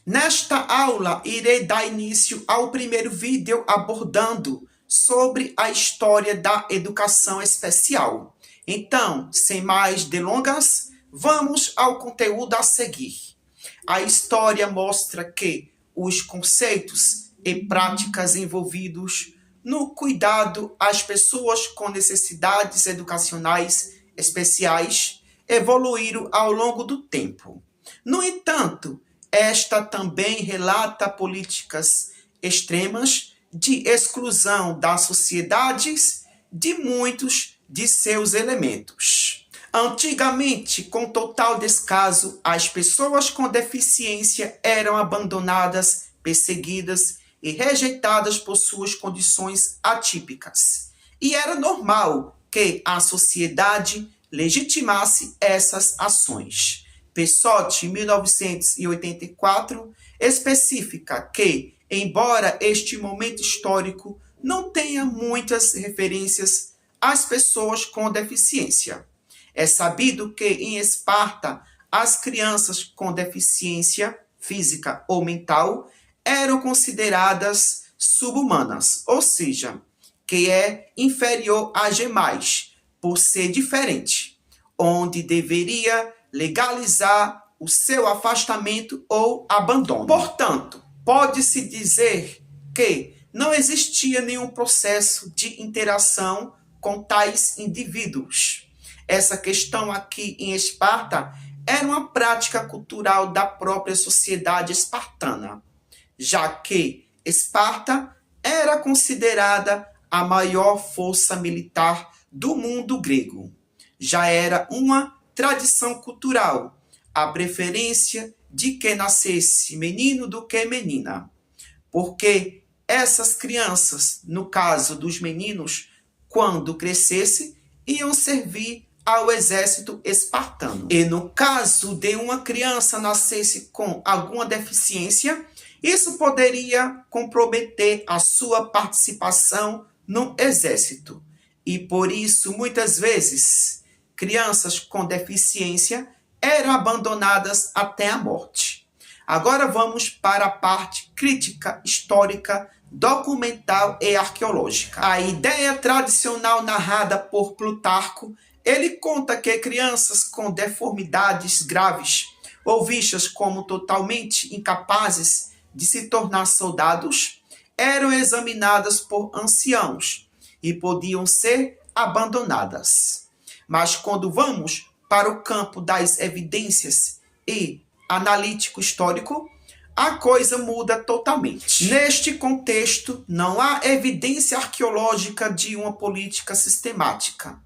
Nesta aula, irei dar início ao primeiro vídeo abordando sobre a história da educação especial. Então, sem mais delongas, vamos ao conteúdo a seguir. A história mostra que os conceitos e práticas envolvidos no cuidado às pessoas com necessidades educacionais especiais evoluíram ao longo do tempo. No entanto, esta também relata políticas extremas de exclusão das sociedades de muitos de seus elementos. Antigamente, com total descaso, as pessoas com deficiência eram abandonadas, perseguidas e rejeitadas por suas condições atípicas. E era normal que a sociedade legitimasse essas ações. Pessotti, 1984, especifica que, embora este momento histórico não tenha muitas referências às pessoas com deficiência, é sabido que em Esparta as crianças com deficiência física ou mental eram consideradas subhumanas, ou seja, que é inferior às demais, por ser diferente, onde deveria legalizar o seu afastamento ou abandono. Portanto, pode-se dizer que não existia nenhum processo de interação com tais indivíduos. Essa questão aqui em Esparta era uma prática cultural da própria sociedade espartana, já que Esparta era considerada a maior força militar do mundo grego. Já era uma tradição cultural a preferência de que nascesse menino do que menina, porque essas crianças, no caso dos meninos, quando crescesse, iam servir ao exército espartano. E no caso de uma criança nascesse com alguma deficiência, isso poderia comprometer a sua participação no exército. E por isso, muitas vezes, crianças com deficiência eram abandonadas até a morte. Agora vamos para a parte crítica, histórica, documental e arqueológica. A ideia tradicional narrada por Plutarco, ele conta que crianças com deformidades graves ou vistas como totalmente incapazes de se tornar soldados eram examinadas por anciãos e podiam ser abandonadas. Mas quando vamos para o campo das evidências e analítico histórico, a coisa muda totalmente. Neste contexto, não há evidência arqueológica de uma política sistemática.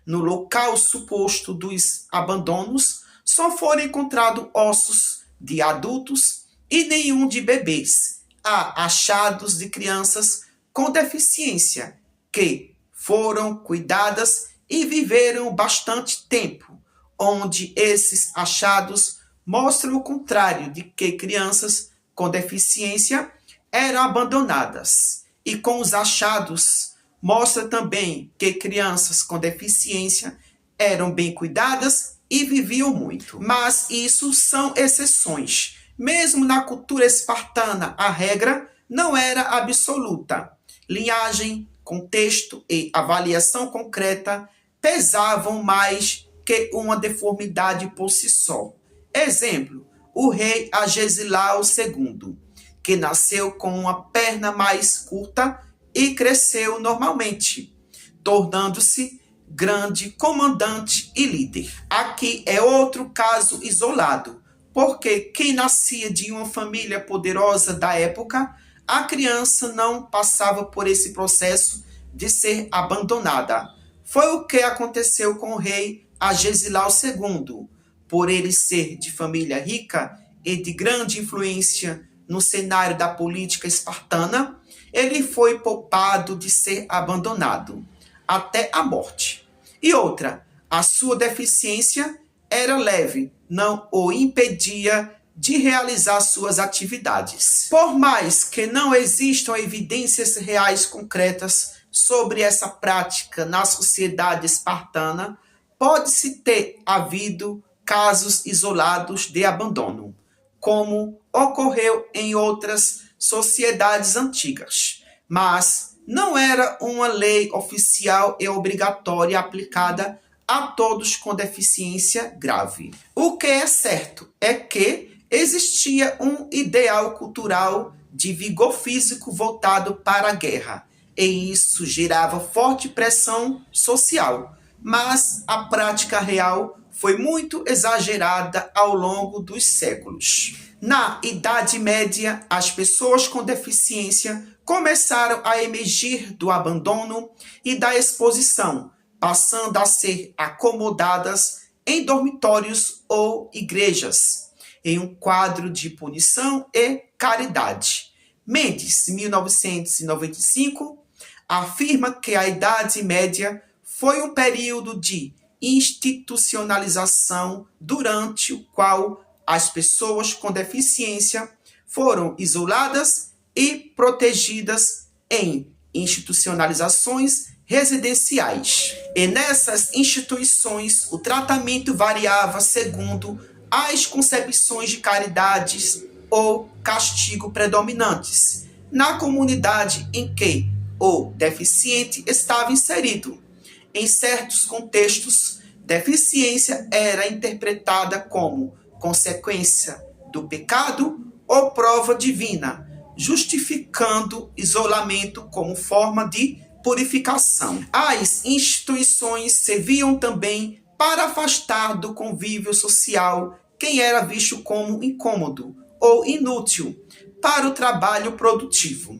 No local suposto dos abandonos, só foram encontrados ossos de adultos e nenhum de bebês. Há achados de crianças com deficiência que foram cuidadas e viveram bastante tempo, onde esses achados mostram o contrário de que crianças com deficiência eram abandonadas. E com os achados, mostra também que crianças com deficiência eram bem cuidadas e viviam muito. Mas isso são exceções. Mesmo na cultura espartana, a regra não era absoluta. Linhagem, contexto e avaliação concreta pesavam mais que uma deformidade por si só. Exemplo, o rei Agesilau II, que nasceu com uma perna mais curta e cresceu normalmente, tornando-se grande comandante e líder. Aqui é outro caso isolado, porque quem nascia de uma família poderosa da época, a criança não passava por esse processo de ser abandonada. Foi o que aconteceu com o rei Agesilau II. Por ele ser de família rica e de grande influência no cenário da política espartana, ele foi poupado de ser abandonado até a morte. E outra, a sua deficiência era leve, não o impedia de realizar suas atividades. Por mais que não existam evidências reais concretas sobre essa prática na sociedade espartana, pode-se ter havido casos isolados de abandono. como ocorreu em outras sociedades antigas, mas não era uma lei oficial e obrigatória aplicada a todos com deficiência grave. O que é certo é que existia um ideal cultural de vigor físico voltado para a guerra, e isso gerava forte pressão social, mas a prática real foi muito exagerada ao longo dos séculos. Na Idade Média, as pessoas com deficiência começaram a emergir do abandono e da exposição, passando a ser acomodadas em dormitórios ou igrejas, em um quadro de punição e caridade. Mendes, 1995, afirma que a Idade Média foi um período de institucionalização durante o qual as pessoas com deficiência foram isoladas e protegidas em institucionalizações residenciais. E nessas instituições, o tratamento variava segundo as concepções de caridades ou castigo predominantes na comunidade em que o deficiente estava inserido. Em certos contextos, deficiência era interpretada como consequência do pecado ou prova divina, justificando isolamento como forma de purificação. As instituições serviam também para afastar do convívio social quem era visto como incômodo ou inútil para o trabalho produtivo.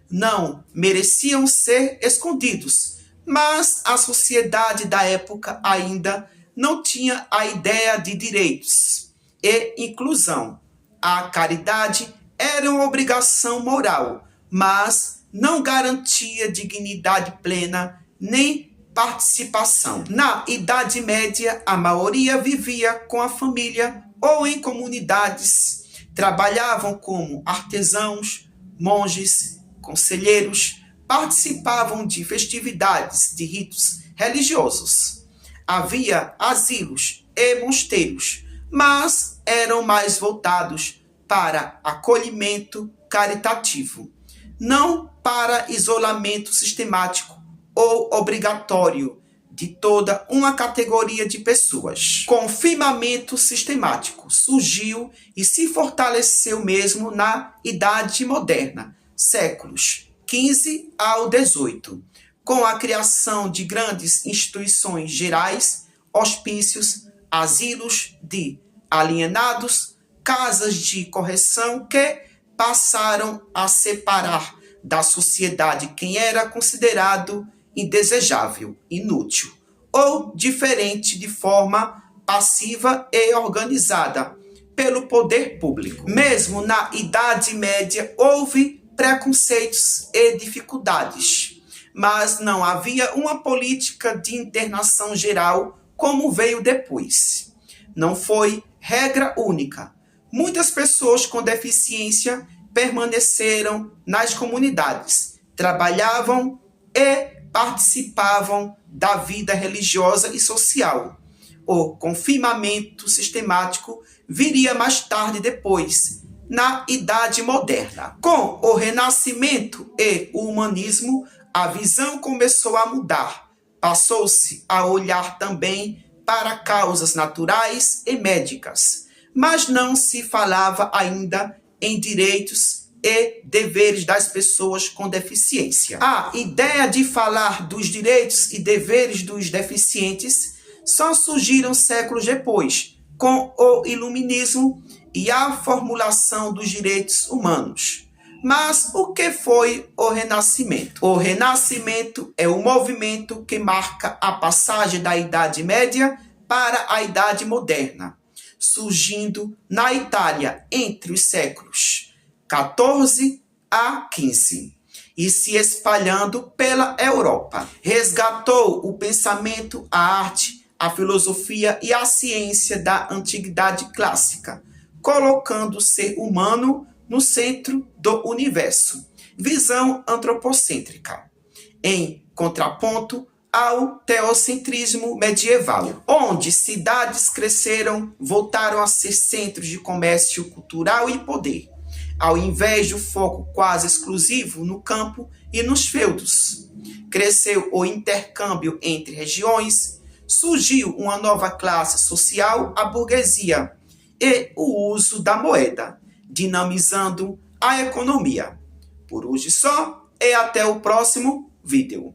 Não mereciam ser escondidos, mas a sociedade da época ainda não tinha a ideia de direitos e inclusão. A caridade era uma obrigação moral, mas não garantia dignidade plena nem participação. Na Idade Média, a maioria vivia com a família ou em comunidades. Trabalhavam como artesãos, monges, conselheiros, participavam de festividades, de ritos religiosos. Havia asilos e mosteiros, mas eram mais voltados para acolhimento caritativo, não para isolamento sistemático ou obrigatório de toda uma categoria de pessoas. Confinamento sistemático surgiu e se fortaleceu mesmo na Idade Moderna, séculos XV ao XVIII, com a criação de grandes instituições gerais, hospícios, asilos de alienados, casas de correção que passaram a separar da sociedade quem era considerado indesejável, inútil ou diferente de forma passiva e organizada pelo poder público. Mesmo na Idade Média houve preconceitos e dificuldades, mas não havia uma política de internação geral como veio depois. Não foi regra única. Muitas pessoas com deficiência permaneceram nas comunidades, trabalhavam e participavam da vida religiosa e social. O confinamento sistemático viria mais tarde depois, na Idade Moderna. Com o Renascimento e o humanismo, a visão começou a mudar. Passou-se a olhar também para causas naturais e médicas, mas não se falava ainda em direitos e deveres das pessoas com deficiência. A ideia de falar dos direitos e deveres dos deficientes só surgiram séculos depois, com o Iluminismo e a formulação dos direitos humanos. Mas o que foi o Renascimento? O Renascimento é o movimento que marca a passagem da Idade Média para a Idade Moderna, surgindo na Itália entre os séculos XIV a XV e se espalhando pela Europa. Resgatou o pensamento, a arte, a filosofia e a ciência da antiguidade clássica, colocando o ser humano no centro do universo. Visão antropocêntrica. Em contraponto ao teocentrismo medieval, onde cidades cresceram, voltaram a ser centros de comércio cultural e poder, ao invés do foco quase exclusivo no campo e nos feudos. Cresceu o intercâmbio entre regiões, surgiu uma nova classe social, a burguesia, e o uso da moeda, dinamizando a economia. Por hoje só, e até o próximo vídeo.